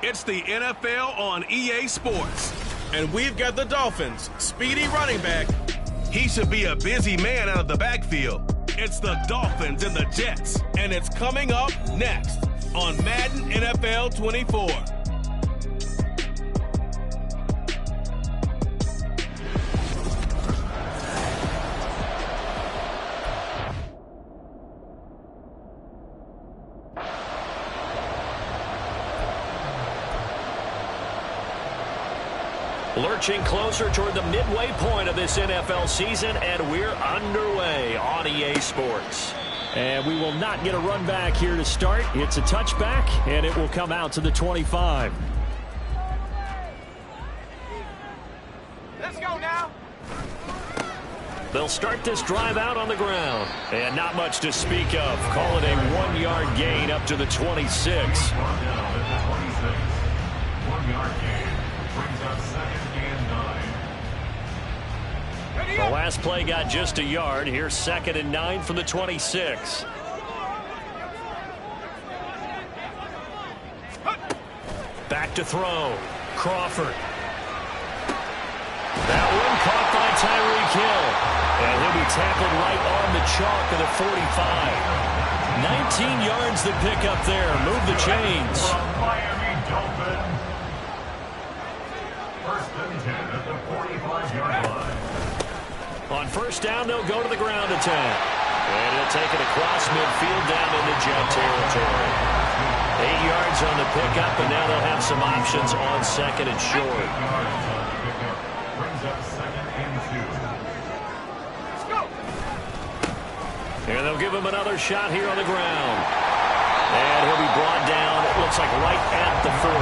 It's the NFL on EA Sports. And we've got the Dolphins' speedy running back. He should be a busy man out of the backfield. It's the Dolphins and the Jets. And it's coming up next on Madden NFL 24. Lurching closer toward the midway point of this NFL season, and we're underway on EA Sports. And we will not get a run back here to start. It's a touchback, and it will come out to the 25. Let's go now. They'll start this drive out on the ground. And not much to speak of. Call it a 1-yard gain up to the 26. 1-yard gain brings up 2nd and 9. The last play got just a yard. Here's 2nd and 9 from the 26. Back to throw. Crawford. That one caught by Tyreek Hill. And he'll be tackled right on the chalk of the 45. 19 yards to pick up there. Move the chains. Miami Dolphins. 1st and 10 at the 45-yard line. On 1st down, they'll go to the ground attack. And he'll take it across midfield down into Jet territory. 8 yards on the pickup, and now they'll have some options on 2nd and short. Brings up 2nd and 2. And they'll give him another shot here on the ground. And he'll be brought down, it looks like right at the 40.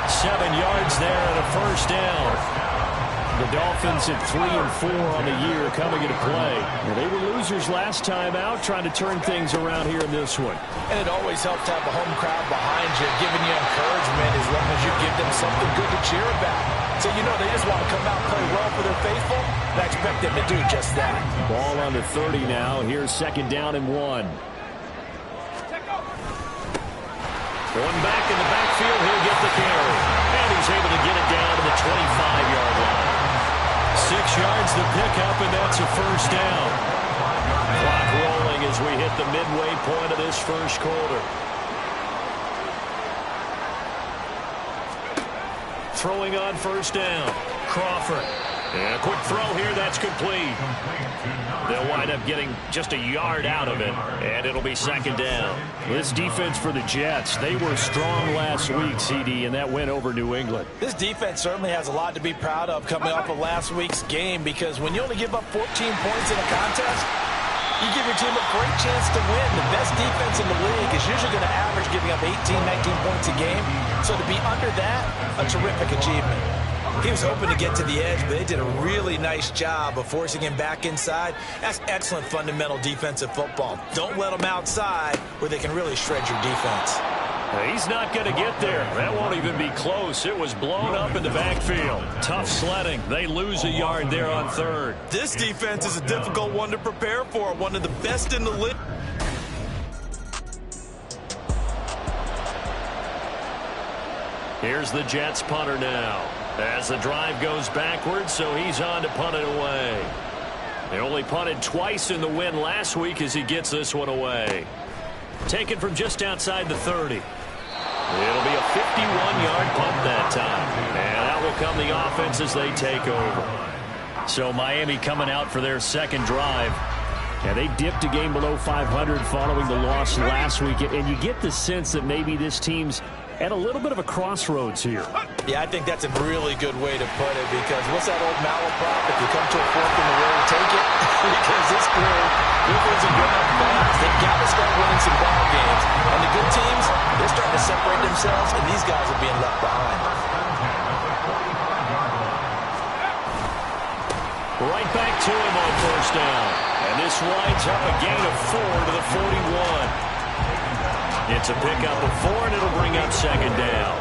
7 yards there and a 1st down. The Dolphins at 3 and 4 on the year coming into play. Well, they were losers last time out, trying to turn things around here in this one. And it always helps to have the home crowd behind you, giving you encouragement as long as you give them something good to cheer about. So, you know, they just want to come out and play well for their faithful. And I expect them to do just that. Ball on the 30 now. Here's 2nd down and 1. Going back in the backfield, he'll get the carry. And he's able to get it down to the 25-yard line. 6 yards to pick up, and that's a 1st down. Clock rolling as we hit the midway point of this 1st quarter. Throwing on 1st down. Crawford. And a quick throw here, that's complete. They'll wind up getting just a yard out of it, and it'll be 2nd down. This defense for the Jets, they were strong last week, CD, and that went over New England. This defense certainly has a lot to be proud of coming off of last week's game, because when you only give up 14 points in a contest, you give your team a great chance to win. The best defense in the league is usually going to average giving up 18, 19 points a game. So to be under that, a terrific achievement. He was hoping to get to the edge, but they did a really nice job of forcing him back inside. That's excellent fundamental defensive football. Don't let them outside where they can really shred your defense. He's not going to get there. That won't even be close. It was blown up in the backfield. Tough sledding. They lose a yard there on 3rd. This defense is a difficult one to prepare for. One of the best in the league. Here's the Jets punter now. As the drive goes backwards, so he's on to punt it away. They only punted twice in the win last week as he gets this one away. Taken from just outside the 30. It'll be a 51-yard punt that time. And out will come the offense as they take over. So Miami coming out for their 2nd drive. And they dipped a game below 500 following the loss last week. And you get the sense that maybe this team's at a little bit of a crossroads here. Yeah, I think that's a really good way to put it, because what's that old malaprop? If you come to a fork in the road, take it. Because this crew, it wasn't going up fast. They've got to start winning some ball games. And the good teams, they're starting to separate themselves, and these guys are being left behind. Right back to him on 1st down. And this winds up a gain of 4 to the 41. It's a pickup of 4, and it'll bring up 2nd down.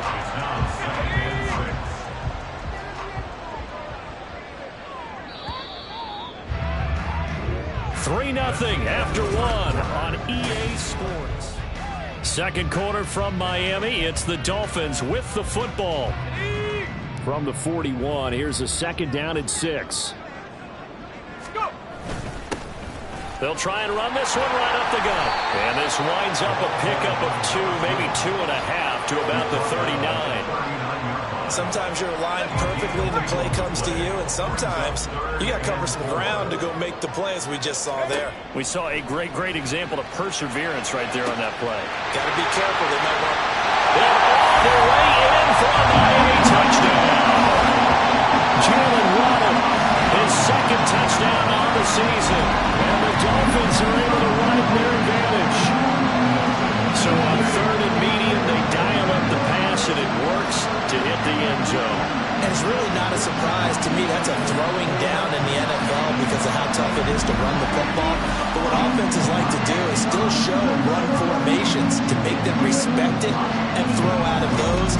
$3-0 after 1 on EA Sports. Second quarter from Miami. It's the Dolphins with the football. From the 41, here's a second down and 6. They'll try and run this one right up the gut. And this winds up a pickup of 2, maybe 2.5 to about the 39. Sometimes you're aligned perfectly and the play comes to you, and sometimes you got to cover some ground to go make the play, as we just saw there. We saw a great example of perseverance right there on that play. Got to be careful. They might want. And all the way in for a Miami touchdown. Jalen Waddle, his second touchdown on the season. And the Dolphins are able to widen their advantage. So on third and medium, they dial up the pass, and it works to hit the end zone. And it's really not a surprise to me. That's a throwing down in the NFL because of how tough it is to run the football. But what offenses like to do is still show and run formations to make them respect it and throw out of those.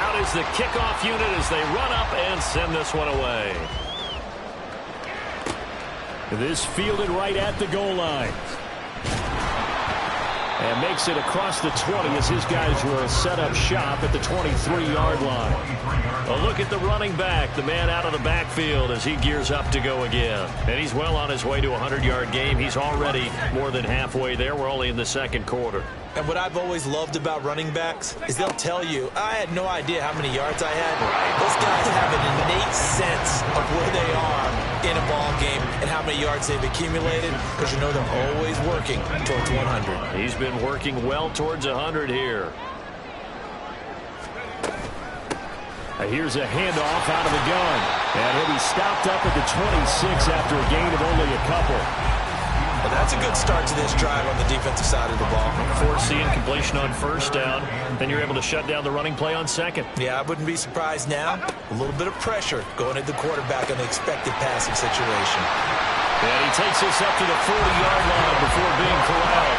Out is the kickoff unit as they run up and send this one away. This fielded right at the goal line. And makes it across the 20 as his guys will set up shop at the 23-yard line. A look at the running back, the man out of the backfield as he gears up to go again. And he's well on his way to a 100-yard game. He's already more than halfway there. We're only in the second quarter. And what I've always loved about running backs is they'll tell you, I had no idea how many yards I had. Those guys have an innate sense of where they are in a ball game and how many yards they've accumulated, because you know they're always working towards 100. He's been working well towards 100 here. Here's a handoff out of the gun. And he'll be stopped up at the 26 after a gain of only a couple. Well, that's a good start to this drive on the defensive side of the ball. Forcing completion on first down. Then you're able to shut down the running play on second. Yeah, I wouldn't be surprised now. A little bit of pressure going at the quarterback on the expected passing situation. And he takes this up to the 40-yard line before being corralled.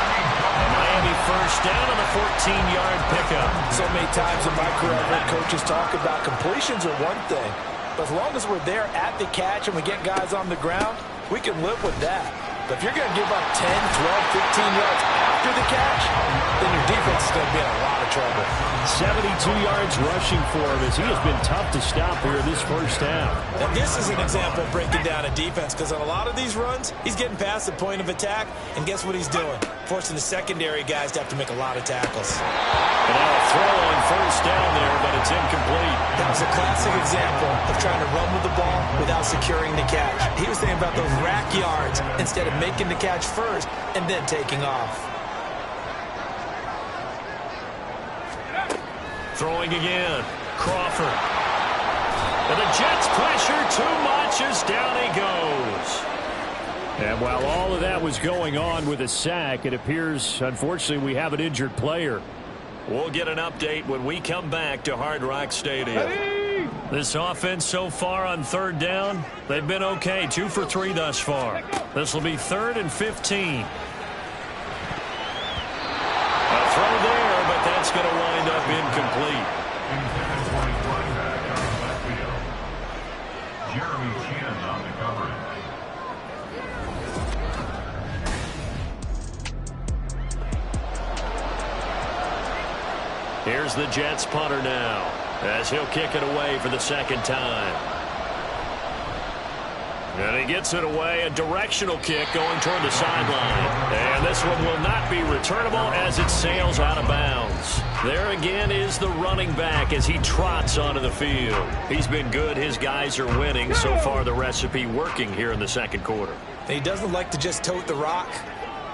Miami first down on the 14-yard pickup. So many times in my career, I've heard coaches talk about completions are one thing. But as long as we're there at the catch and we get guys on the ground, we can live with that. But if you're going to give up 10, 12, 15 yards after the catch, then your defense is going to be in a lot of trouble. 72 yards rushing for him as he has been tough to stop here this first half. Now this is an example of breaking down a defense, because on a lot of these runs, he's getting past the point of attack, and guess what he's doing? Forcing the secondary guys to have to make a lot of tackles. And now a throw on first down there, but it's incomplete. That was a classic example of trying to run with the ball without securing the catch. He was thinking about those rack yards instead of making the catch first and then taking off. Throwing again. Crawford. And the Jets pressure too much as down he goes. And while all of that was going on with a sack, it appears, unfortunately, we have an injured player. We'll get an update when we come back to Hard Rock Stadium. This offense so far on third down, they've been okay. 2 for 3 thus far. This will be 3rd and 15. A throw there, but that's going to wind up incomplete. Jeremy Chin on the coverage. Here's the Jets punter now, as he'll kick it away for the second time. And he gets it away, a directional kick going toward the sideline. And this one will not be returnable as it sails out of bounds. There again is the running back as he trots onto the field. He's been good. His guys are winning. So far, the recipe working here in the second quarter. And he doesn't like to just tote the rock.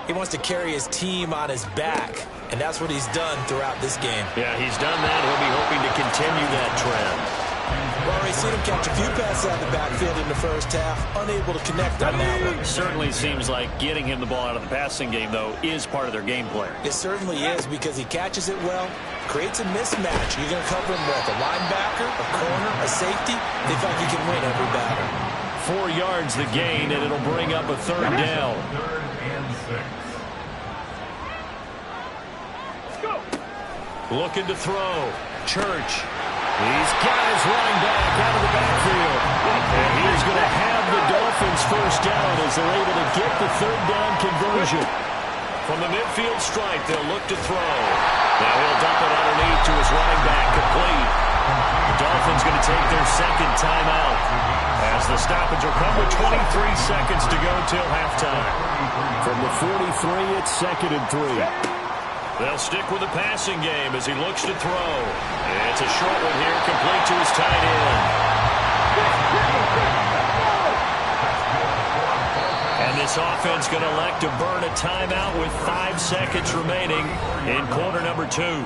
He wants to carry his team on his back. And that's what he's done throughout this game. Yeah, he's done that. He'll be hoping to continue that trend. We've already seen him catch a few passes out of the backfield in the first half, unable to connect on that one. Certainly seems like getting him the ball out of the passing game, though, is part of their game plan. It certainly is, because he catches it well, creates a mismatch. You're going to cover him with a linebacker, a corner, a safety. They feel like he can win every battle. 4 yards the gain, and it'll bring up a third down. 3rd and 6. Looking to throw. Church. He's got his running back out of the backfield. And he's going to have the first down as they're able to get the third down conversion. From the midfield stripe, they'll look to throw. Now he'll dump it underneath to his running back, complete. The Dolphins going to take their second timeout as the stoppage will come with 23 seconds to go till halftime. From the 43, it's 2nd and 3. They'll stick with the passing game as he looks to throw. It's a short one here, complete to his tight end. And this offense going to elect to burn a timeout with 5 seconds remaining in quarter number 2.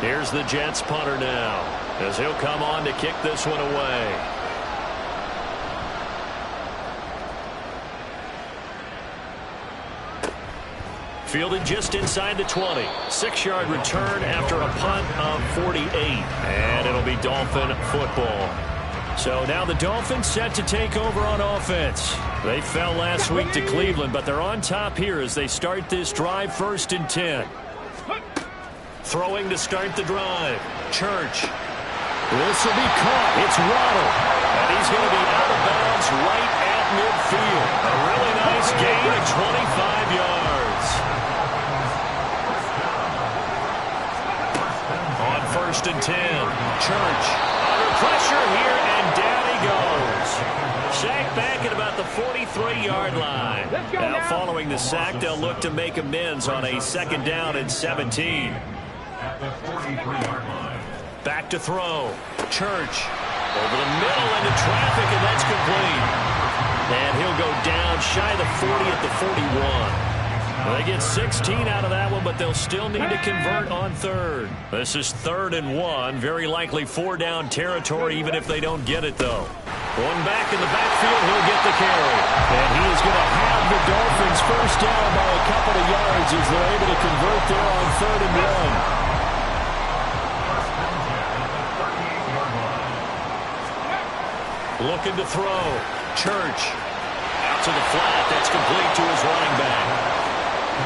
Here's the Jets punter now as he'll come on to kick this one away. Fielded just inside the 20. 6-yard return after a punt of 48. And it'll be Dolphin football. So now the Dolphins set to take over on offense. They fell last week to Cleveland, but they're on top here as they start this drive 1st and 10. Throwing to start the drive. Church. This will be caught. It's Waddle. And he's going to be out of bounds right at midfield. A really nice gain of 25 yards. On 1st and 10. Church. Under pressure here, and down he goes. Sacked back at about the 43-yard line. Now following the sack, they'll look to make amends on a 2nd down and 17. At the 43-yard line. Back to throw. Church. Over the middle into traffic, and that's complete. And he'll go down shy of the 40 at the 41. They get 16 out of that one, but they'll still need to convert on 3rd. This is 3rd and 1. Very likely 4-down territory, even if they don't get it, though. One back in the backfield, he'll get the carry. And he is going to have the Dolphins first down by a couple of yards as they're able to convert there on 3rd and 1. Looking to throw. Church. Out to the flat. That's complete to his running back.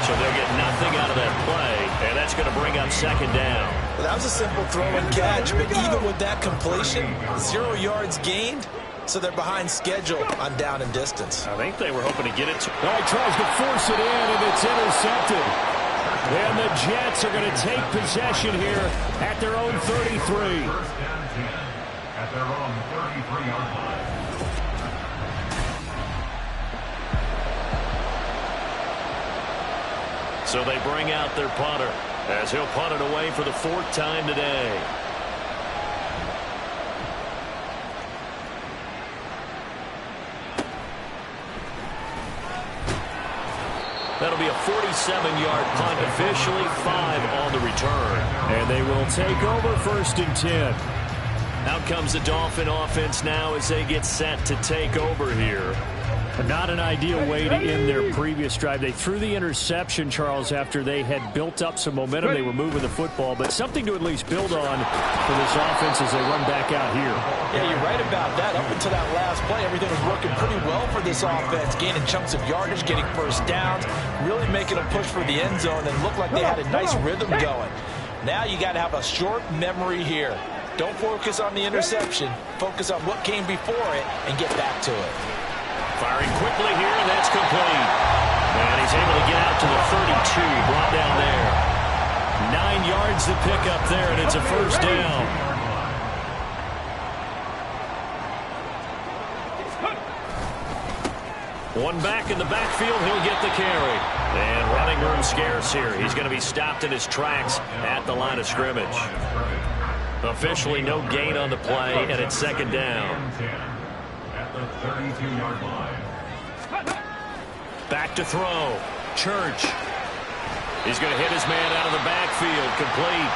So they'll get nothing out of that play, and that's going to bring up 2nd down. Well, that was a simple throw and catch, but even with that completion, 0 yards gained, so they're behind schedule on down and distance. I think they were hoping to get it. He tries to force it in, and it's intercepted. And the Jets are going to take possession here at their own 33. 1st and 10 at their own 33-yard line. So they bring out their punter as he'll punt it away for the 4th time today. That'll be a 47-yard punt, officially 5 on the return. And they will take over 1st and 10. Out comes the Dolphin offense now as they get set to take over here. Not an ideal way to end their previous drive. They threw the interception, Charles, after they had built up some momentum. They were moving the football, but something to at least build on for this offense as they run back out here. Yeah, you're right about that. Up until that last play, everything was working pretty well for this offense, gaining chunks of yardage, getting first downs, really making a push for the end zone, and looked like they had a nice rhythm going. Now you got to have a short memory here. Don't focus on the interception. Focus on what came before it and get back to it. Firing quickly here, and that's complete. And he's able to get out to the 32, brought down there. 9 yards to pick up there, and it's a first down. One back in the backfield, he'll get the carry. And running room scarce here. He's going to be stopped in his tracks at the line of scrimmage. Officially no gain on the play, and it's 2nd down. At the 32-yard line. Back to throw. Church. He's going to hit his man out of the backfield. Complete.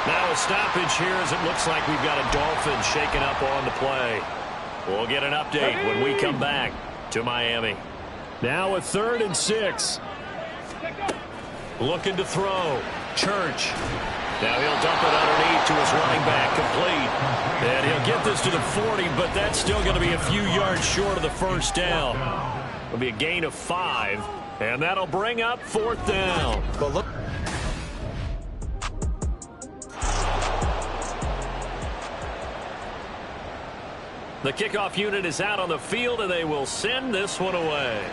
Now a stoppage here as it looks like we've got a Dolphin shaking up on the play. We'll get an update when we come back to Miami. Now a 3rd and 6. Looking to throw. Church. Now he'll dump it underneath to his running back, complete. And he'll get this to the 40, but that's still going to be a few yards short of the first down. It'll be a gain of 5, and that'll bring up 4th down. But look. The kickoff unit is out on the field, and they will send this one away.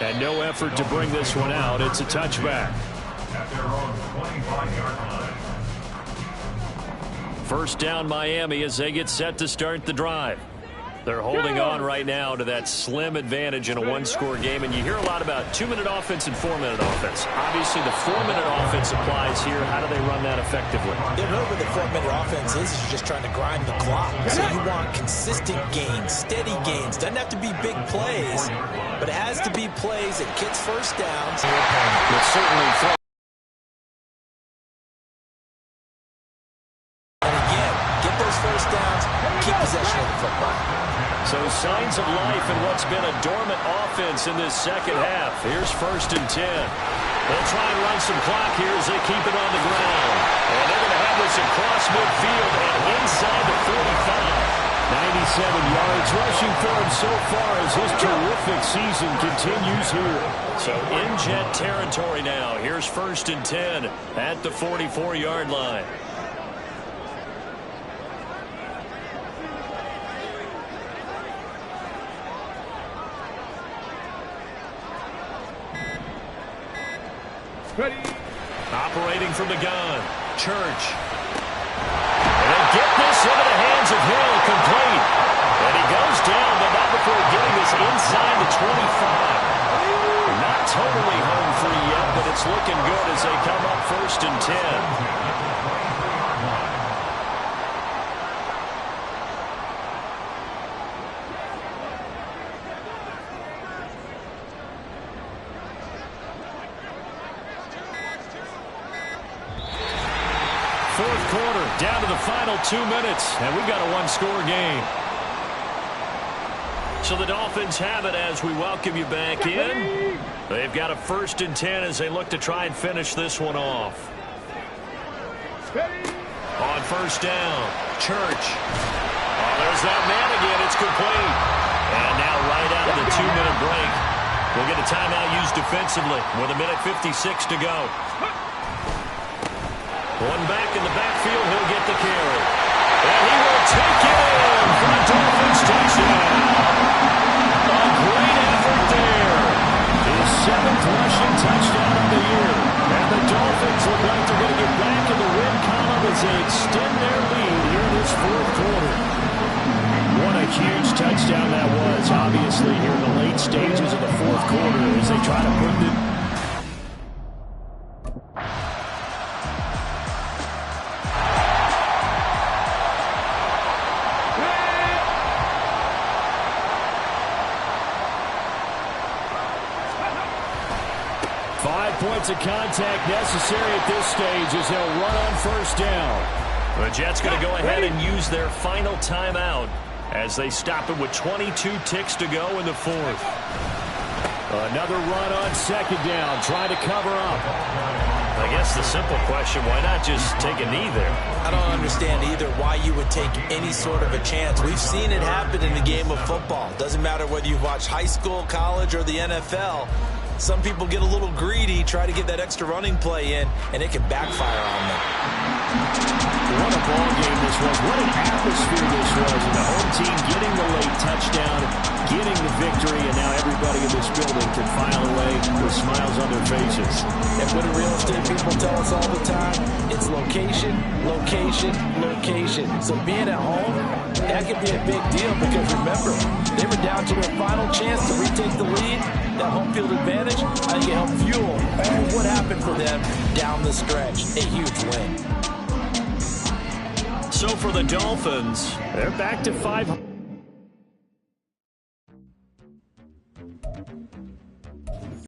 And no effort to bring this one out. It's a touchback. At their own 25-yard line. First down, Miami, as they get set to start the drive. They're holding on right now to that slim advantage in a one-score game, and you hear a lot about 2-minute offense and 4-minute offense. Obviously, the 4-minute offense applies here. How do they run that effectively? Yeah, really what the 4-minute offense is you're just trying to grind the clock. So you want consistent gains, steady gains. Doesn't have to be big plays, but it has to be plays that gets first downs. But certainly And again, get those first downs, keep possession of the football. So signs of life in what's been a dormant offense in this second half. Here's 1st and 10. They'll try and run some clock here as they keep it on the ground. And they're going to have this across midfield and inside the 45. 97 yards rushing for him so far as his terrific season continues here. So in jet territory now. Here's 1st and 10 at the 44-yard line. Ready. Operating from the gun, Church. And they get this into the hands of Hill, complete. And he goes down, but not before getting this inside the 25. Not totally home free yet, but it's looking good as they come up 1st and 10. Fourth quarter, down to the final 2 minutes, and we've got a one-score game. So the Dolphins have it as we welcome you back in. They've got a 1st and 10 as they look to try and finish this one off. On 1st down, Church. Oh, there's that man again. It's complete. And now right out of the 2-minute break, we'll get a timeout used defensively with 1:56 to go. One back in the backfield, he'll get the carry. And he will take it in for the Dolphins touchdown. A great effort there. His 7th rushing touchdown of the year. And the Dolphins look like they're going to get back in the win column as they extend their lead here in this 4th quarter. What a huge touchdown that was, obviously, here in the late stages of the 4th quarter as they try to put the 5 points of contact necessary at this stage as they'll run on 1st down. The Jets going to go ahead and use their final timeout as they stop it with 22 ticks to go in the 4th. Another run on 2nd down, trying to cover up. I guess the simple question, why not just take a knee there? I don't understand either why you would take any sort of a chance. We've seen it happen in the game of football. Doesn't matter whether you watch high school, college, or the NFL. Some people get a little greedy, try to get that extra running play in, and it can backfire on them. What a ball game this was. What an atmosphere this was. And the home team getting the late touchdown, getting the victory, and now everybody in this building can file away with smiles on their faces. And what do real estate people tell us all the time? It's location, location, location. So being at home, that could be a big deal because remember, they were down to their final chance to retake the lead. That home field advantage, I think it helped fuel all what happened for them down the stretch. A huge win. So for the Dolphins, They're back to 500.